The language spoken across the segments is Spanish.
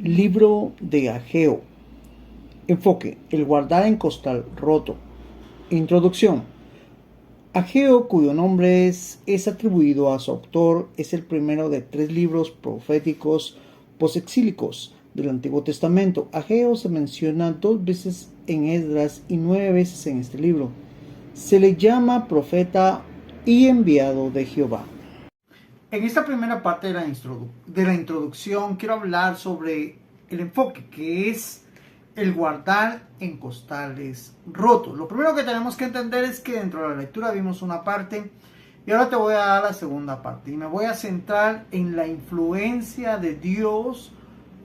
Libro de Ageo. Enfoque: el guardar en costal roto. Introducción. Ageo, cuyo nombre es atribuido a su autor, es el primero de 3 libros proféticos posexílicos del Antiguo Testamento. Ageo se menciona 2 veces en Esdras y 9 veces en este libro. Se le llama profeta y enviado de Jehová. En esta primera parte de la introducción quiero hablar sobre el enfoque, que es el guardar en costales rotos. Lo primero que tenemos que entender es que dentro de la lectura vimos una parte y ahora te voy a dar la segunda parte y me voy a centrar en la influencia de Dios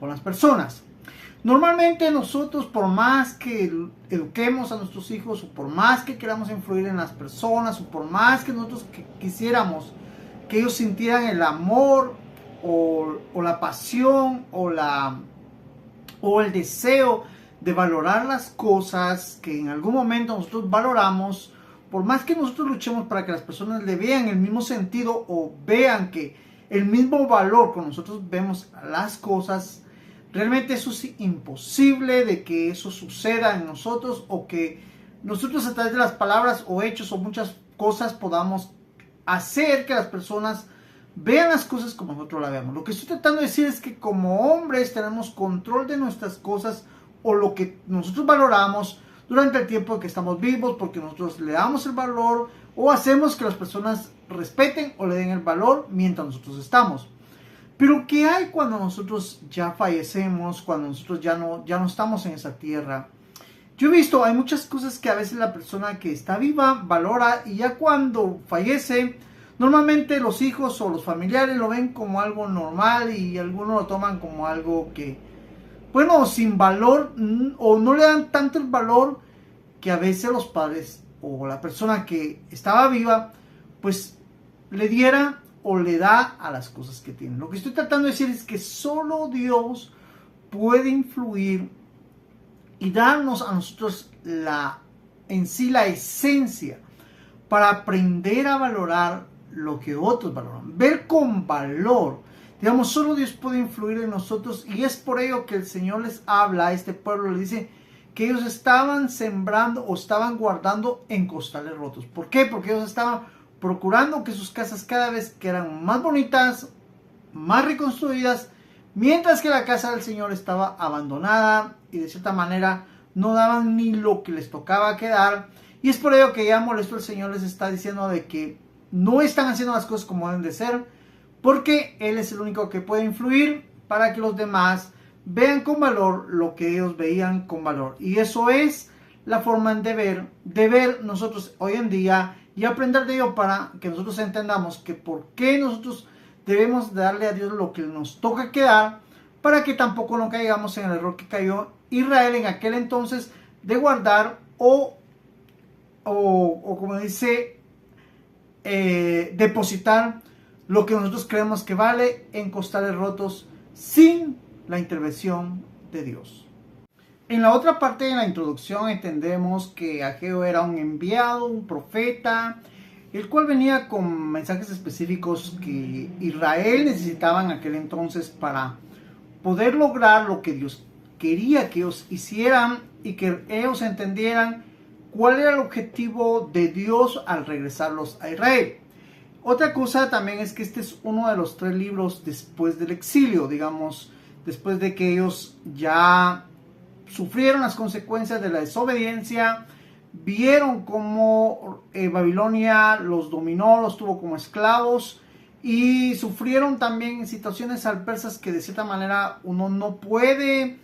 con las personas. Normalmente nosotros, por más que eduquemos a nuestros hijos o por más que queramos influir en las personas o por más que nosotros quisiéramos que ellos sintieran el amor o la pasión o el deseo de valorar las cosas que en algún momento nosotros valoramos, por más que nosotros luchemos para que las personas le vean el mismo sentido o vean que el mismo valor que nosotros vemos a las cosas, realmente eso es imposible de que eso suceda en nosotros o que nosotros a través de las palabras o hechos o muchas cosas podamos hacer que las personas vean las cosas como nosotros las vemos. Lo que estoy tratando de decir es que como hombres tenemos control de nuestras cosas o lo que nosotros valoramos durante el tiempo en que estamos vivos, porque nosotros le damos el valor o hacemos que las personas respeten o le den el valor mientras nosotros estamos. Pero ¿qué hay cuando nosotros ya fallecemos, cuando nosotros ya no estamos en esa tierra? Yo he visto, hay muchas cosas que a veces la persona que está viva valora y ya cuando fallece, normalmente los hijos o los familiares lo ven como algo normal y algunos lo toman como algo que, bueno, sin valor o no le dan tanto el valor que a veces los padres o la persona que estaba viva, pues le diera o le da a las cosas que tiene. Lo que estoy tratando de decir es que solo Dios puede influir y darnos a nosotros la esencia para aprender a valorar lo que otros valoran, ver con valor. Digamos, solo Dios puede influir en nosotros y es por ello que el Señor les habla a este pueblo, le dice que ellos estaban sembrando o estaban guardando en costales rotos. ¿Por qué? Porque ellos estaban procurando que sus casas cada vez que eran más bonitas, más reconstruidas, mientras que la casa del Señor estaba abandonada y de cierta manera no daban ni lo que les tocaba quedar. Y es por ello que ya molesto el Señor les está diciendo de que no están haciendo las cosas como deben de ser, porque Él es el único que puede influir para que los demás vean con valor lo que ellos veían con valor. Y eso es la forma de ver nosotros hoy en día y aprender de ello para que nosotros entendamos que por qué nosotros debemos darle a Dios lo que nos toca quedar, para que tampoco no caigamos en el error que cayó Israel en aquel entonces de guardar o como dice, depositar lo que nosotros creemos que vale en costales rotos sin la intervención de Dios. En la otra parte de la introducción entendemos que Ageo era un enviado, un profeta, el cual venía con mensajes específicos que Israel necesitaba en aquel entonces para poder lograr lo que Dios quería que ellos hicieran y que ellos entendieran cuál era el objetivo de Dios al regresarlos a Israel. Otra cosa también es que este es uno de los 3 libros después del exilio, digamos, después de que ellos ya sufrieron las consecuencias de la desobediencia, vieron cómo Babilonia los dominó, los tuvo como esclavos y sufrieron también situaciones adversas que de cierta manera uno no puede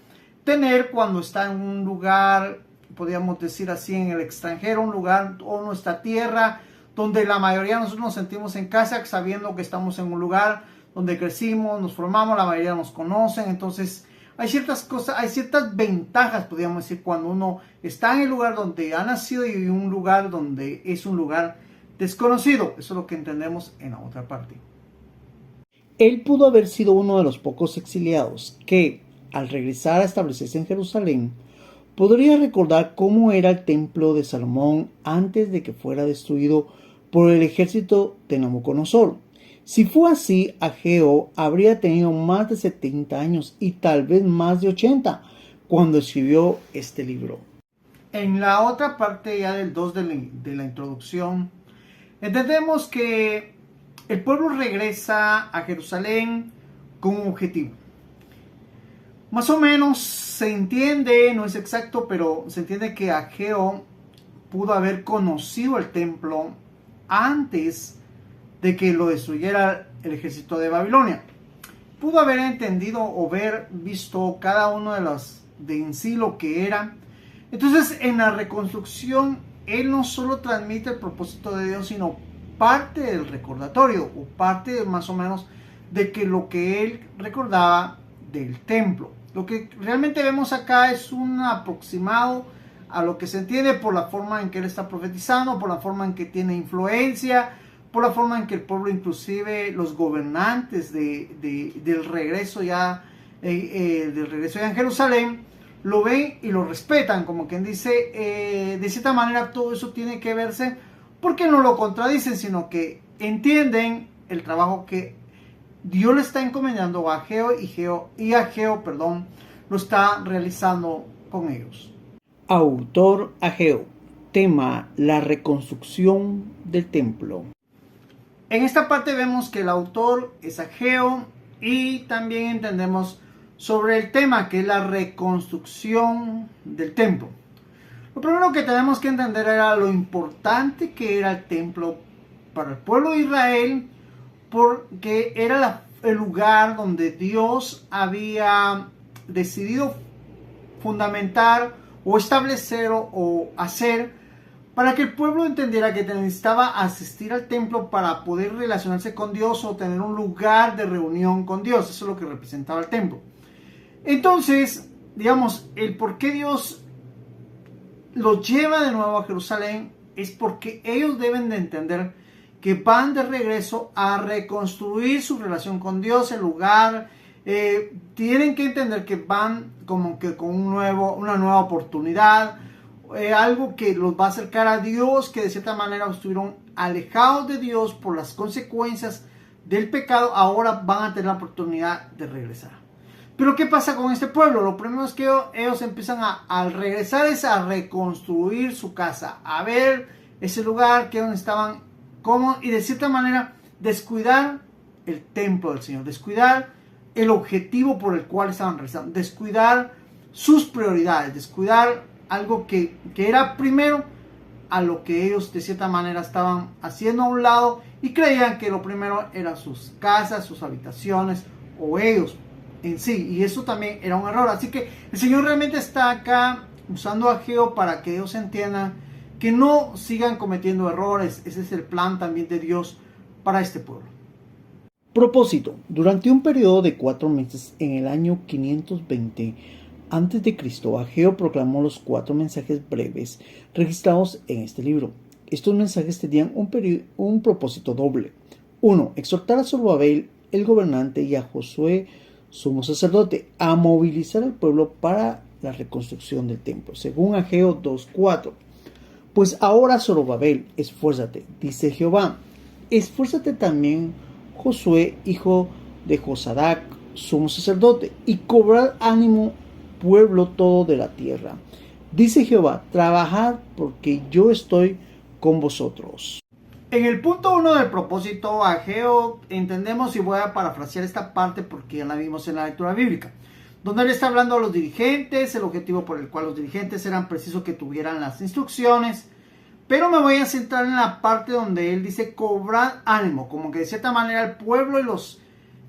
tener cuando está en un lugar, podríamos decir así, en el extranjero, un lugar o nuestra tierra, donde la mayoría de nosotros nos sentimos en casa, sabiendo que estamos en un lugar donde crecimos, nos formamos, la mayoría nos conocen. Entonces hay ciertas cosas, hay ciertas ventajas, podríamos decir, cuando uno está en el lugar donde ha nacido y un lugar donde es un lugar desconocido. Eso es lo que entendemos en la otra parte. Él pudo haber sido uno de los pocos exiliados que, al regresar a establecerse en Jerusalén, podría recordar cómo era el templo de Salomón antes de que fuera destruido por el ejército de Nabucodonosor. Si fue así, Ageo habría tenido más de 70 años y tal vez más de 80 cuando escribió este libro. En la otra parte ya del 2 de la introducción, entendemos que el pueblo regresa a Jerusalén con un objetivo. Más o menos se entiende, no es exacto, pero se entiende que Ageo pudo haber conocido el templo antes de que lo destruyera el ejército de Babilonia. Pudo haber entendido o haber visto cada uno de en sí lo que era. Entonces, en la reconstrucción, él no solo transmite el propósito de Dios, sino parte del recordatorio o parte más o menos de que lo que él recordaba del templo. Lo que realmente vemos acá es un aproximado a lo que se entiende por la forma en que él está profetizando, por la forma en que tiene influencia, por la forma en que el pueblo, inclusive los gobernantes del regreso ya en Jerusalén, lo ven y lo respetan, como quien dice, de cierta manera todo eso tiene que verse porque no lo contradicen, sino que entienden el trabajo que Dios le está encomendando a Ageo y Ageo lo está realizando con ellos. Autor Ageo. Tema: la reconstrucción del templo. En esta parte vemos que el autor es Ageo y también entendemos sobre el tema que es la reconstrucción del templo. Lo primero que tenemos que entender era lo importante que era el templo para el pueblo de Israel, porque era el lugar donde Dios había decidido fundamentar o establecer o hacer para que el pueblo entendiera que necesitaba asistir al templo para poder relacionarse con Dios o tener un lugar de reunión con Dios. Eso es lo que representaba el templo. Entonces, digamos, el por qué Dios los lleva de nuevo a Jerusalén es porque ellos deben de entender que van de regreso a reconstruir su relación con Dios, el lugar. Tienen que entender que van como que con una nueva oportunidad, algo que los va a acercar a Dios, que de cierta manera estuvieron alejados de Dios por las consecuencias del pecado, ahora van a tener la oportunidad de regresar. Pero ¿qué pasa con este pueblo? Lo primero es que ellos empiezan al regresar es a reconstruir su casa, a ver ese lugar que donde estaban cómodos y de cierta manera descuidar el templo del Señor, descuidar el objetivo por el cual estaban realizando, descuidar sus prioridades, descuidar algo que era primero a lo que ellos de cierta manera estaban haciendo a un lado y creían que lo primero eran sus casas, sus habitaciones o ellos en sí, y eso también era un error. Así que el Señor realmente está acá usando a Ageo para que ellos entiendan que no sigan cometiendo errores. Ese es el plan también de Dios para este pueblo. Propósito: durante un periodo de 4 meses en el año 520 a.C., Ageo proclamó los 4 mensajes breves registrados en este libro. Estos mensajes tenían un propósito doble. 1. Exhortar a Zorobabel, el gobernante, y a Josué, sumo sacerdote, a movilizar al pueblo para la reconstrucción del templo. Según Ageo 2:4. Pues ahora, Zorobabel, esfuérzate, dice Jehová. Esfuérzate también, Josué, hijo de Josadac, sumo sacerdote, y cobrad ánimo, pueblo todo de la tierra. Dice Jehová, trabajad porque yo estoy con vosotros. En el punto 1 del propósito, Ageo, entendemos, y voy a parafrasear esta parte porque ya la vimos en la lectura bíblica, donde él está hablando a los dirigentes, el objetivo por el cual los dirigentes eran preciso que tuvieran las instrucciones, pero me voy a centrar en la parte donde él dice cobrad ánimo, como que de cierta manera el pueblo y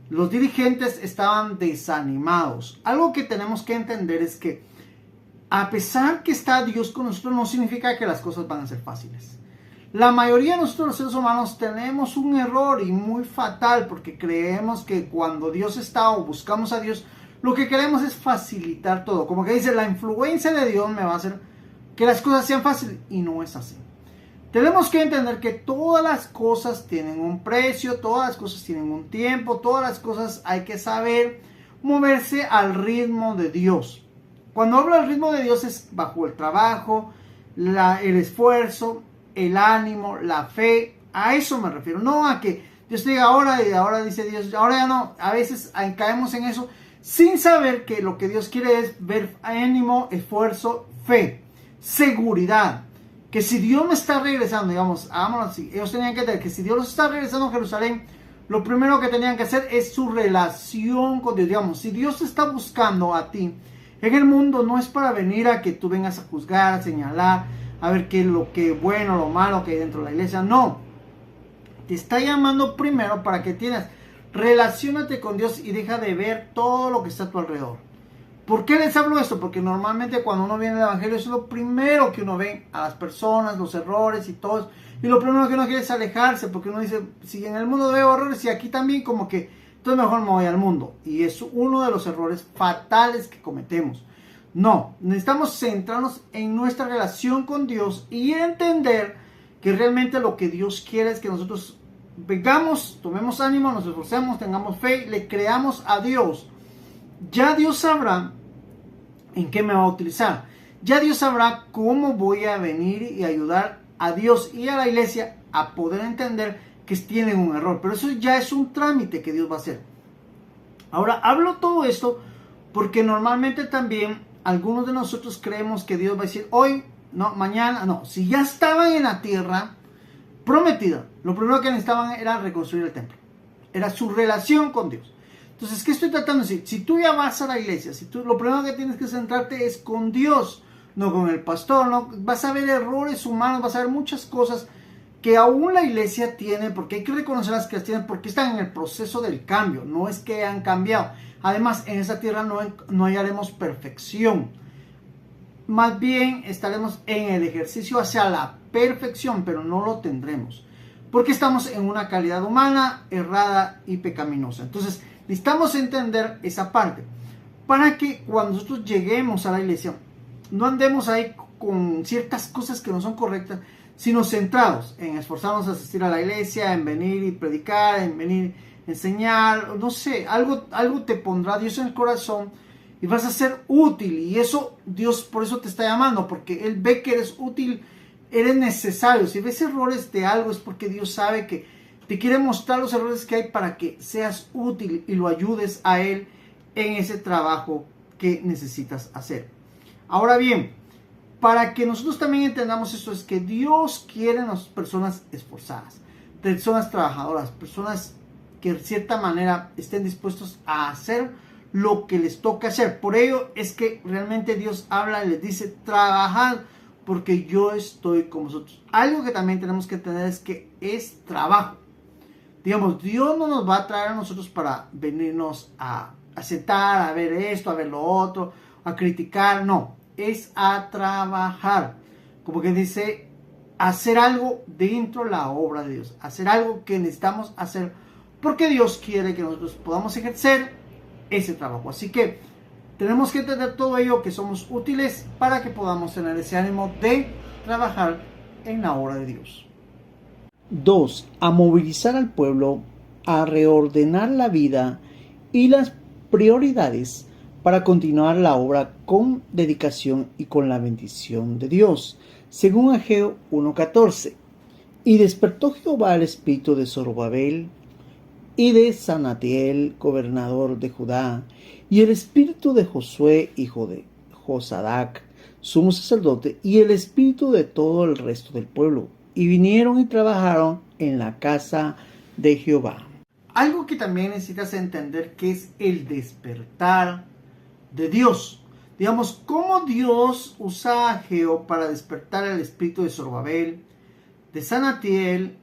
los dirigentes estaban desanimados. Algo que tenemos que entender es que a pesar que está Dios con nosotros, no significa que las cosas van a ser fáciles. La mayoría de nosotros los seres humanos tenemos un error y muy fatal porque creemos que cuando Dios está o buscamos a Dios, lo que queremos es facilitar todo. Como que dice, la influencia de Dios me va a hacer que las cosas sean fáciles, y no es así. Tenemos que entender que todas las cosas tienen un precio, todas las cosas tienen un tiempo, todas las cosas hay que saber moverse al ritmo de Dios. Cuando hablo del ritmo de Dios es bajo el trabajo, el esfuerzo, el ánimo, la fe. A eso me refiero. No a que Dios te diga ahora y ahora dice Dios, ahora ya no. A veces caemos en eso sin saber que lo que Dios quiere es ver ánimo, esfuerzo, fe, seguridad. Que si Dios me está regresando, digamos, hagámoslo así, ellos tenían que tener que si Dios los está regresando a Jerusalén, lo primero que tenían que hacer es su relación con Dios. Digamos, si Dios te está buscando a ti en el mundo, no es para venir a que tú vengas a juzgar, a señalar, a ver qué es lo que bueno, lo malo que hay dentro de la iglesia. No, te está llamando primero para que tienes, relaciónate con Dios y deja de ver todo lo que está a tu alrededor. ¿Por qué les hablo esto? Porque normalmente cuando uno viene al Evangelio es lo primero que uno ve a las personas, los errores y todo eso. Y lo primero que uno quiere es alejarse, porque uno dice, si en el mundo veo errores y aquí también como que, entonces mejor me voy al mundo. Y es uno de los errores fatales que cometemos. No, necesitamos centrarnos en nuestra relación con Dios y entender que realmente lo que Dios quiere es que nosotros vengamos, tomemos ánimo, nos esforcemos, tengamos fe, le creamos a Dios. Ya Dios sabrá en qué me va a utilizar. Ya Dios sabrá cómo voy a venir y ayudar a Dios y a la iglesia a poder entender que tienen un error. Pero eso ya es un trámite que Dios va a hacer. Ahora, hablo todo esto porque normalmente también algunos de nosotros creemos que Dios va a decir hoy, no, mañana, no. Si ya estaban en la tierra prometida, lo primero que necesitaban era reconstruir el templo. Era su relación con Dios. Entonces, ¿qué estoy tratando de decir? Si tú ya vas a la iglesia, si tú, lo primero que tienes que centrarte es con Dios, no con el pastor, no vas a ver errores humanos, vas a ver muchas cosas que aún la iglesia tiene, porque hay que reconocerlas que las tienen, porque están en el proceso del cambio, no es que han cambiado. Además, en esa tierra no hallaremos perfección, más bien estaremos en el ejercicio hacia la perfección, pero no lo tendremos, porque estamos en una calidad humana, errada y pecaminosa. Entonces, necesitamos entender esa parte, para que cuando nosotros lleguemos a la iglesia, no andemos ahí con ciertas cosas que no son correctas, sino centrados en esforzarnos a asistir a la iglesia, en venir y predicar, en venir a enseñar, no sé, algo te pondrá Dios en el corazón y vas a ser útil. Y eso Dios por eso te está llamando, porque Él ve que eres útil, eres necesario. Si ves errores de algo es porque Dios sabe que te quiere mostrar los errores que hay para que seas útil y lo ayudes a Él en ese trabajo que necesitas hacer. Ahora bien, para que nosotros también entendamos esto, es que Dios quiere a las personas esforzadas, personas trabajadoras, personas que de cierta manera estén dispuestos a hacer lo que les toca hacer. Por ello es que realmente Dios habla y les dice, trabajad porque yo estoy con vosotros. Algo que también tenemos que entender es que es trabajo. Digamos, Dios no nos va a traer a nosotros para venirnos a sentar, a ver esto, a ver lo otro, a criticar. No, es a trabajar. Como que dice, hacer algo dentro de la obra de Dios. Hacer algo que necesitamos hacer porque Dios quiere que nosotros podamos ejercer ese trabajo. Así que tenemos que entender todo ello, que somos útiles para que podamos tener ese ánimo de trabajar en la obra de Dios. 2. A movilizar al pueblo a reordenar la vida y las prioridades para continuar la obra con dedicación y con la bendición de Dios. Según Ageo 1:14. Y despertó Jehová el espíritu de Zorobabel y de Sanatiel, gobernador de Judá, y el espíritu de Josué, hijo de Josadac, sumo sacerdote, y el espíritu de todo el resto del pueblo. Y vinieron y trabajaron en la casa de Jehová. Algo que también necesitas entender que es el despertar de Dios. Digamos, cómo Dios usa a Ageo para despertar el espíritu de Zorobabel, de Sanatiel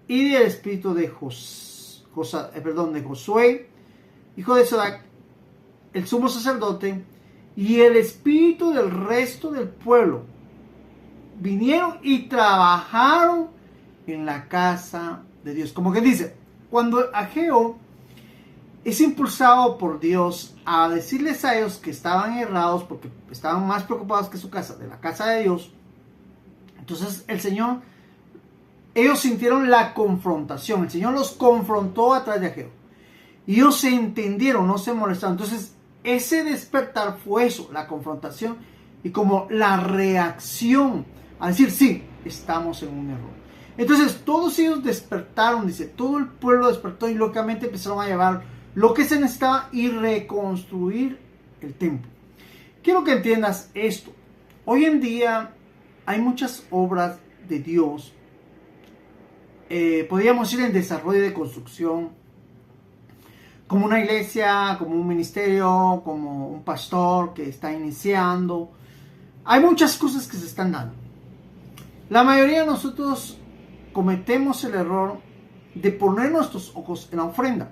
y del espíritu de Josué, hijo de Sodac, el sumo sacerdote, y el espíritu del resto del pueblo. Vinieron y trabajaron en la casa de Dios. Como que dice, cuando Ageo es impulsado por Dios a decirles a ellos que estaban errados porque estaban más preocupados que su casa, de la casa de Dios, entonces el Señor, ellos sintieron la confrontación. El Señor los confrontó a través de Ageo. Y ellos se entendieron, no se molestaron. Entonces ese despertar fue eso, la confrontación y como la reacción a decir, sí, estamos en un error. Entonces todos ellos despertaron, dice, todo el pueblo despertó y locamente empezaron a llevar lo que se necesitaba y reconstruir el templo. Quiero que entiendas esto. Hoy en día hay muchas obras de Dios, podríamos ir en desarrollo de construcción, como una iglesia, como un ministerio, como un pastor que está iniciando. Hay muchas cosas que se están dando. La mayoría de nosotros cometemos el error de poner nuestros ojos en la ofrenda.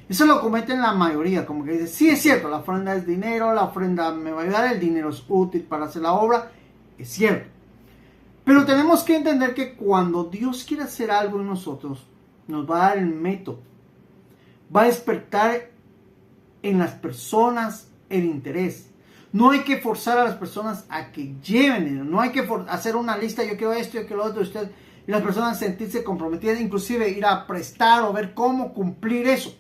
Eso lo cometen la mayoría, como que dice, sí es cierto, la ofrenda es dinero, la ofrenda me va a ayudar, el dinero es útil para hacer la obra, es cierto. Pero tenemos que entender que cuando Dios quiere hacer algo en nosotros, nos va a dar el método. Va a despertar en las personas el interés. No hay que forzar a las personas a que lleven dinero. No hay que hacer una lista, yo quiero esto, yo quiero lo otro, y las personas sentirse comprometidas, inclusive ir a prestar o ver cómo cumplir eso.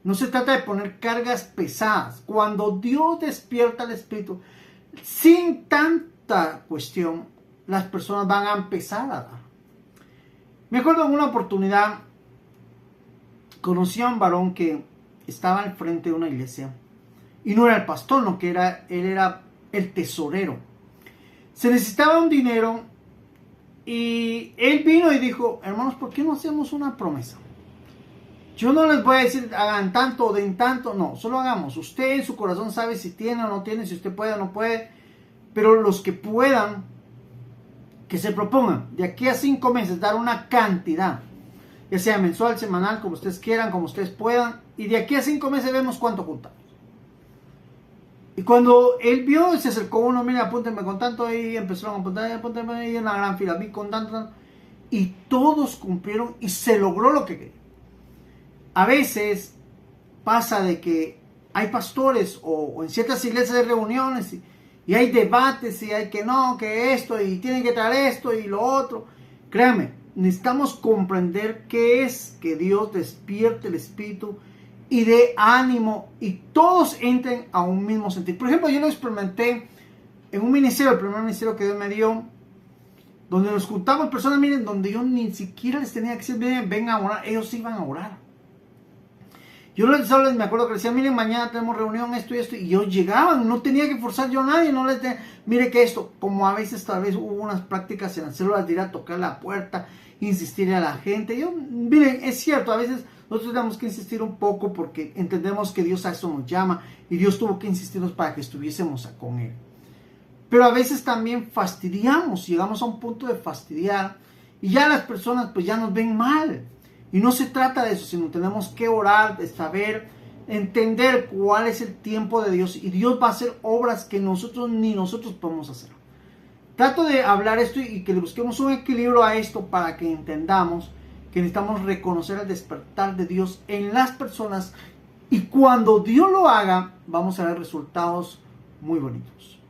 No se trata de poner cargas pesadas. Cuando Dios despierta el espíritu, sin tanta cuestión, las personas van a empezar a dar. Me acuerdo en una oportunidad, conocí a un varón que estaba al frente de una iglesia y no era el pastor, no, que él era el tesorero. Se necesitaba un dinero y él vino y dijo, hermanos, ¿por qué no hacemos una promesa? Yo no les voy a decir hagan tanto o den tanto, no, solo hagamos. Usted en su corazón sabe si tiene o no tiene, si usted puede o no puede, pero los que puedan, que se propongan de aquí a 5 meses dar una cantidad, ya sea mensual, semanal, como ustedes quieran, como ustedes puedan, y de aquí a 5 meses vemos cuánto juntamos. Y cuando él vio, se acercó uno, mira, apúntenme con tanto, y empezaron a apuntar, apúntenme ahí en la gran fila, vi con tanto, y todos cumplieron y se logró lo que querían. A veces pasa de que hay pastores o en ciertas iglesias hay reuniones y hay debates y hay que no, que esto y tienen que traer esto y lo otro. Créanme, necesitamos comprender qué es que Dios despierte el espíritu y dé ánimo y todos entren a un mismo sentir. Por ejemplo, yo lo experimenté en un ministerio, el primer ministerio que Dios me dio, donde nos juntamos personas, miren, donde yo ni siquiera les tenía que decir, vengan a orar, ellos iban a orar. Yo solo me acuerdo que decían, miren, mañana tenemos reunión, esto y esto, y ellos llegaban, no tenía que forzar yo a nadie, no les decía, mire que esto, como a veces tal vez hubo unas prácticas en las células de ir a tocar la puerta, insistir a la gente. Miren, es cierto, a veces nosotros tenemos que insistir un poco porque entendemos que Dios a eso nos llama, y Dios tuvo que insistirnos para que estuviésemos con Él. Pero a veces también fastidiamos, llegamos a un punto de fastidiar, y ya las personas pues ya nos ven mal. Y no se trata de eso, sino tenemos que orar, de saber, entender cuál es el tiempo de Dios. Y Dios va a hacer obras que ni nosotros podemos hacer. Trato de hablar esto y que le busquemos un equilibrio a esto para que entendamos que necesitamos reconocer el despertar de Dios en las personas. Y cuando Dios lo haga, vamos a ver resultados muy bonitos.